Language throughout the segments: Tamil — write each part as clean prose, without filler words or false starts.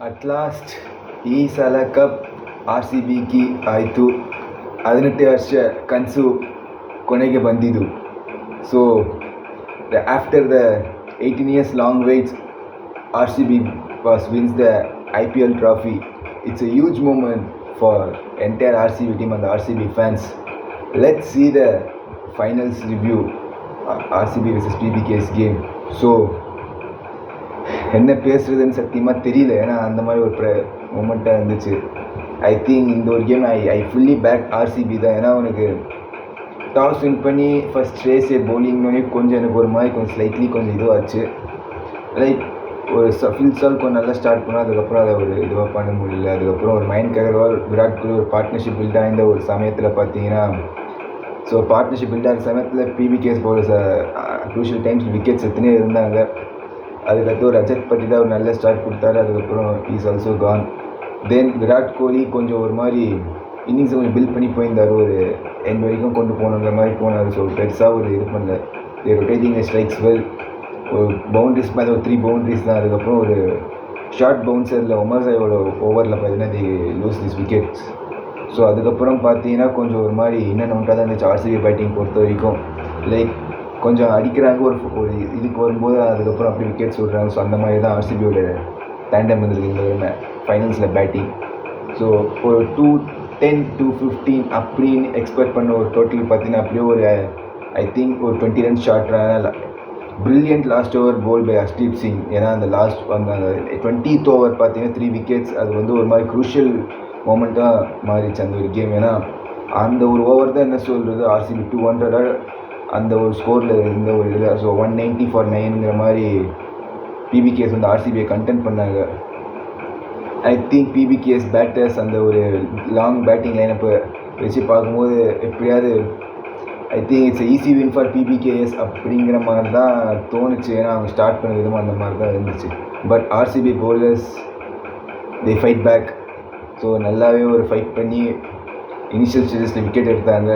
ಅಟ್ ಲಾಸ್ಟ್ ಈ ಸಲ ಕಪ್ RCBಗೆ ಆಯಿತು. 18 ವರ್ಷ ಕನಸು ಕೊನೆಗೆ ಬಂದಿದ್ದು. So after the 18 years long wait, RCB wins the IPL trophy. It's a huge moment for entire RCB team and the RCB fans. Let's see the finals review, RCB versus PBK's game. So என்ன பேசுறதுன்னு சத்தியமாக தெரியல, ஏன்னா அந்த மாதிரி ஒரு மூமெண்ட்டாக இருந்துச்சு. ஐ திங்க் இந்த ஒரு game I fully back RCB தான். ஏன்னா அவனுக்கு டாஸ் வின் பண்ணி ஃபஸ்ட் ரேஸே பவுலிங்னோடனே கொஞ்சம் எனக்கு ஒரு மாதிரி கொஞ்சம் ஸ்லைட்லி கொஞ்சம் இதுவாச்சு. லைக் ஒரு ஃபில்சால் கொஞ்சம் நல்லா ஸ்டார்ட் பண்ணால் அதுக்கப்புறம் அதை ஒரு இதுவாக பண்ண முடியல. அதுக்கப்புறம் ஒரு மயங்க் அகர்வால் விராட் கோலி ஒரு பார்ட்னர்ஷிப் பில்ட் ஆகிருந்த ஒரு சமயத்தில் பார்த்தீங்கன்னா, ஸோ பார்ட்னர்ஷிப் பில்ட் ஆகிற சமயத்தில் PBK's bowlers crucial times wickets எத்தனையோ இருந்தாங்க. அதுக்கடுத்து ஒரு ரஜத் பட்டிதா ஒரு நல்ல ஸ்டார்ட் கொடுத்தாரு. அதுக்கப்புறம் இஸ் ஆல்சோ கான். தென் விராட் கோலி கொஞ்சம் ஒரு மாதிரி இன்னிங்ஸை கொஞ்சம் பில்ட் பண்ணி போயிருந்தார், ஒரு எண்ட் வரைக்கும் கொண்டு போகணுங்கிற மாதிரி போனார். ஸோ பெருசாக ஒரு இது பண்ணல. ரொட்டேட்டிங் ஸ்ட்ரைக்ஸ் வெல், ஒரு பவுண்ட்ரிஸ் மேலே ஒரு 3 பவுண்ட்ரிஸ் தான். அதுக்கப்புறம் ஒரு ஷார்ட் பவுன்சரில் உமர் சாயோட ஓவரில் பார்த்தீங்கன்னா தி லூஸ் திஸ் விக்கெட்ஸ். ஸோ அதுக்கப்புறம் பார்த்தீங்கன்னா கொஞ்சம் ஒரு மாதிரி இன்னும் நோட்டாக தான் இருந்துச்சு RCB பேட்டிங் பொறுத்த வரைக்கும். லைக் கொஞ்சம் அடிக்கிறாங்க, ஒரு இதுக்கு வரும்போது அதுக்கப்புறம் அப்படி விக்கெட்ஸ் விடுறாங்க. ஸோ அந்த மாதிரி தான் RCBயோட டேண்டம் இருந்திருக்கு இந்த ஃபைனல்ஸில் பேட்டிங். ஸோ ஒரு 210 215 அப்படின்னு எக்ஸ்பெக்ட் பண்ண ஒரு டோட்டல் பார்த்தீங்கன்னா அப்படியே ஒரு ஐ திங்க் ஒரு 20 runs ஷார்ட்ரான brilliant last over bowl by Harshdeep Singh. ஏன்னா அந்த லாஸ்ட் அந்த 20th ஓவர் பார்த்தீங்கன்னா 3 wickets. அது வந்து ஒரு மாதிரி க்ரூஷியல் மொமெண்ட்டாக மாறிடுச்சு அந்த ஒரு கேம். ஏன்னா அந்த ஒரு ஓவர் தான் என்ன சொல்கிறது, RCB 200 அந்த ஒரு ஸ்கோரில் இருந்த ஒரு இதில். ஸோ 190 for 9ங்கிற மாதிரி PBK's வந்து RCBயை கண்டென்ட் பண்ணாங்க. ஐ திங்க் PBK's பேட்டர்ஸ் அந்த ஒரு லாங் பேட்டிங் லைனப்பை வச்சு பார்க்கும்போது எப்படியாவது I think it's easy win for PBK's அப்படிங்கிற மாதிரி தான் தோணுச்சு. ஏன்னா அவங்க ஸ்டார்ட் பண்ண விதமாக அந்த மாதிரி தான் இருந்துச்சு. But RCB bowlers they fight back. So நல்லாவே ஒரு ஃபைட் பண்ணி இனிஷியல் ஸ்டேஜஸில் விக்கெட் எடுத்தாங்க.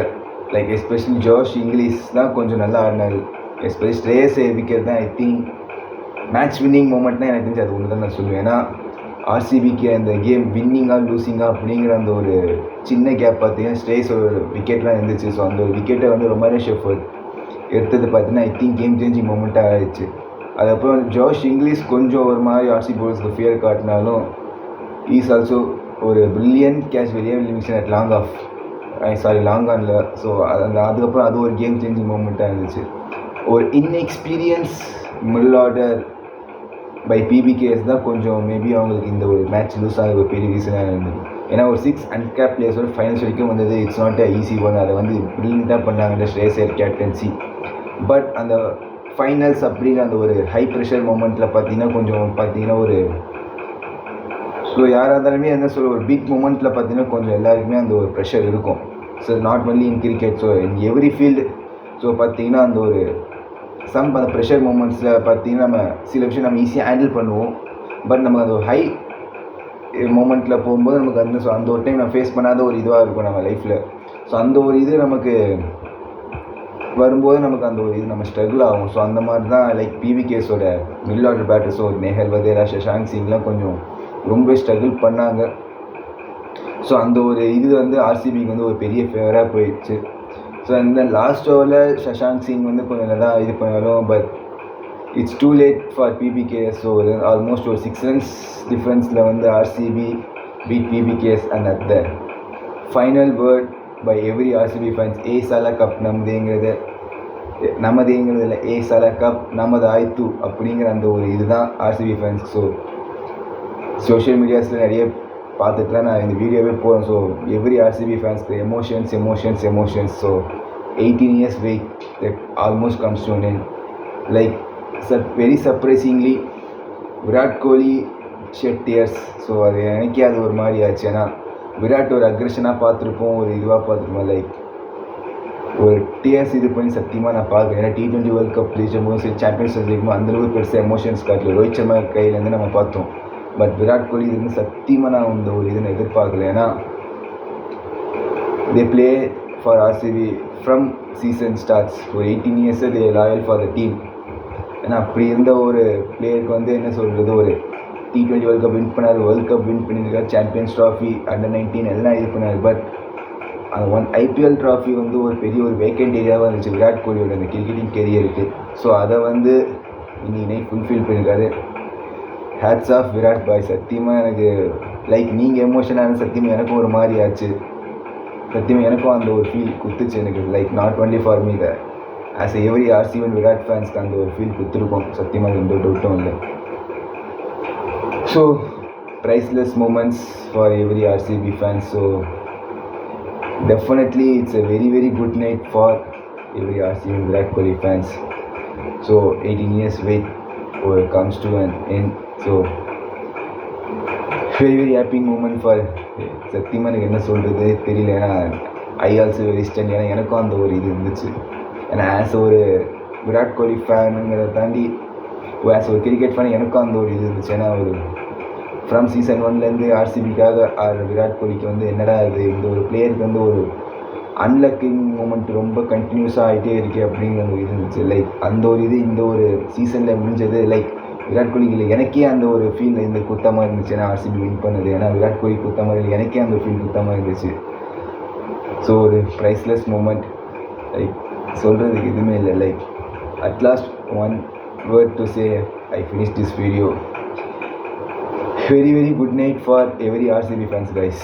லைக் எஸ்பெஷலி ஜோஷ் இங்கிலீஷ் தான் கொஞ்சம் நல்லா ஆடினார். எஸ்பெஷலி ஸ்ரேயஸ் விக்கெட் தான் ஐ திங்க் மேட்ச் வின்னிங் மூமெண்ட்னா எனக்கு தெரிஞ்சு அது ஒன்று தான் நான் சொல்லுவேன். ஏன்னா RCBக்கு அந்த கேம் வின்னிங்காக லூசிங்காக அப்படிங்கிற அந்த ஒரு சின்ன கேப் பார்த்தீங்கன்னா ஸ்ரேயஸ் ஒரு விக்கெட்லாம் இருந்துச்சு. ஸோ அந்த ஒரு விக்கெட்டை வந்து ரொம்பவே ஷெஃபர்ட் எடுத்தது பார்த்தீங்கன்னா ஐ திங்க் கேம் சேஞ்சிங் மூமெண்ட்டாக ஆகிடுச்சு. அதுக்கப்புறம் ஜோஷ் இங்கிலீஷ் கொஞ்சம் ஒரு மாதிரி RCB பவுலர்ஸ்க்கு ஃபியர் காட்டினாலும் இஸ் ஆல்சோ ஒரு பிரில்லியன்ட் கேட்ச் வெளியே லிமிஷன் அட் லாங் ஆனில். ஸோ அதுக்கப்புறம் அது ஒரு கேம் சேஞ்சிங் மூமெண்ட்டாக இருந்துச்சு. ஒரு inexperience middle order by PBK's தான் கொஞ்சம் மேபி அவங்களுக்கு இந்த ஒரு மேட்ச் லூஸ் ஆக ஒரு பெரிய ரீசனாக இருந்தது. ஏன்னா ஒரு 6 அன்கேப் பிளேயர்ஸோட ஃபைனல்ஸ் வரைக்கும் வந்தது இட்ஸ் நாட் ஈஸி ஒன். அதை வந்து பிரில்லியண்ட்டாக பண்ணாங்க ஸ்ரேயஸ் ஐயர் கேப்டன்சி. பட் அந்த ஃபைனல்ஸ் அப்படிங்கிற அந்த ஒரு ஹை ப்ரெஷர் மூமெண்ட்டில் பார்த்தீங்கன்னா ஒரு ஸோ யாராக இருந்தாலுமே என்ன சொல்ல ஒரு பிக் மூமெண்ட்டில் பார்த்தீங்கன்னா கொஞ்சம் எல்லாருக்குமே அந்த ஒரு ப்ரெஷர் இருக்கும். So not only in cricket, so in every field. So பார்த்தீங்கன்னா அந்த ஒரு அந்த ப்ரெஷர் மூமெண்ட்ஸில் பார்த்தீங்கன்னா நம்ம சில விஷயம் நம்ம ஈஸியாக ஹேண்டில் பண்ணுவோம். பட் நமக்கு அந்த ஒரு ஹை மூமெண்ட்டில் போகும்போது நமக்கு அந்த ஒரு டைம் நம்ம ஃபேஸ் பண்ணாத ஒரு இதுவாக இருக்கும் நம்ம லைஃப்பில். ஸோ அந்த ஒரு இது நமக்கு வரும்போது நமக்கு அந்த ஒரு இது நம்ம ஸ்ட்ரகிள் ஆகும். ஸோ அந்த மாதிரி தான் லைக் PBK'ஸோட மிடில் ஆர்டர் பேட்டர்ஸோ நேஹல் வதேரா சஷாங்க் சிங்லாம் கொஞ்சம் ரொம்ப ஸ்ட்ரகிள் பண்ணாங்க. ஸோ அந்த ஒரு இது வந்து RCBக்கு வந்து ஒரு பெரிய ஃபேவராக போயிடுச்சு. ஸோ இந்த லாஸ்ட் ஓவரில் சஷாங்க் சிங் வந்து கொஞ்சம் நல்லா இது பண்ணாலும் but it's too late for PBK's. So almost ஒரு 6 runs டிஃப்ரென்ஸில் வந்து RCB beat PBK's. And at the final word by every RCB fans, ஏ சாலா கப் நமதேங்கிறது இல்லை, ஏ சாலா கப் நமது ஆய்த்து அப்படிங்கிற அந்த ஒரு இதுதான் RCB ஃபேன்ஸ். ஸோ சோஷியல் மீடியாஸில் நிறைய பார்த்துட்டுலாம் நான் இந்த வீடியோவே போகிறேன். ஸோ எவ்ரி RCB ஃபேன்ஸ்க்கு emotions. So 18 years wait that almost comes to an end. Like very surprisingly Virat Kohli shed tears. So அது எனக்கே அது ஒரு மாதிரி ஆச்சு. ஏன்னா விராட் ஒரு அக்ரெஷனாக பார்த்துருப்போம், ஒரு இதுவாக பார்த்துருப்போம். லைக் ஒரு டியர்ஸ் இது பண்ணி சத்தியமாக நான் பார்க்குறேன். ஏன்னா T20 வேர்ல்ட் கப் ஜெயிக்கும்போது சரி, சாம்பியன்ஸ் ஜெயிக்கும்போது அந்தளவுக்கு பெருசாக எமோஷன்ஸ் காட்டல. ரோஹித் சர்மா கையிலேருந்து நம்ம பார்த்தோம். பட் விராட் கோலி இது வந்து சத்தியமாக நான் இந்த ஒரு இதை எதிர்பார்க்கல. ஏன்னா they play for RCB from season starts. ஒரு 18 years they loyal for the team. ஏன்னா அப்படி இருந்த ஒரு பிளேயருக்கு வந்து என்ன சொல்கிறது, ஒரு T20 வேர்ல்ட் கப் வின் பண்ணார், வேர்ல்ட் கப் வின் பண்ணியிருக்காரு, சாம்பியன்ஸ் ட்ராஃபி, அண்டர்-19 எல்லாம் இது பண்ணார். பட் அந்த ஐபிஎல் ட்ராஃபி வந்து ஒரு பெரிய ஒரு வேக்கண்ட் ஏரியாவாக இருந்துச்சு விராட் கோலியோட அந்த கிரிக்கெட்டிங் கெரியருக்கு. ஸோ அதை வந்து இன்னைக்கு நைட் ஃபுல்ஃபில் பண்ணியிருக்காரு. ஹேட்ஸ் ஆஃப் விராட் பாய். சத்தியமாக எனக்கு லைக் நீங்கள் எமோஷனான சத்தியமாக எனக்கும் ஒரு மாதிரி ஆச்சு. சத்தியமாக எனக்கும் அந்த ஒரு ஃபீல் குத்துச்சு எனக்கு. Like not only for me the as every RCB and Virat ஃபேன்ஸ்க்கு அந்த ஒரு ஃபீல் குத்துருக்கும். சத்தியமாக எந்த ஒரு டவுட்டும் இல்லை. So priceless moments for every RCB fans. So definitely it's a very very good night for every RCB and Virat Kohli fans. So 18 years wait comes to an end. So very very happy moment for சத்தியமாக எனக்கு என்ன சொல்கிறது தெரியல. ஏன்னா ஐ ஆல்சோ வெரி ஸ்டன். ஏன்னா எனக்கும் அந்த ஒரு இது இருந்துச்சு. ஏன்னா ஆஸ் ஒரு விராட் கோலி ஃபேனுங்கிறத தாண்டி ஆஸ் ஒரு கிரிக்கெட் ஃபேன் எனக்கும் அந்த ஒரு இது இருந்துச்சு. ஏன்னா ஒரு ஃப்ரம் சீசன் 1லேருந்து ஆர்சிபிக்காக விராட் கோலிக்கு வந்து என்னடா இது இந்த ஒரு பிளேயருக்கு வந்து ஒரு அன்லக்கிங் மூமெண்ட் ரொம்ப கண்டினியூஸாக ஆகிட்டே இருக்கே அப்படிங்கிற ஒரு இது இருந்துச்சு. லைக் அந்த ஒரு இது இந்த ஒரு சீசனில் முடிஞ்சது. லைக் விராட் கோலிக்கு இல்லை எனக்கே அந்த ஒரு ஃபீல் இந்த குத்தமாக இருந்துச்சு. ஏன்னா ஆர்சிபி வின் பண்ணது. ஏன்னா விராட் கோலி குத்தமாக இல்லை எனக்கே அந்த ஃபீல் குத்தமாக இருந்துச்சு. ஸோ ஒரு ப்ரைஸ்லெஸ் மூமெண்ட். லைக் சொல்கிறதுக்கு எதுவுமே இல்லை. Like at last one word to say I finish this video. Very very good night for every RCB fans guys.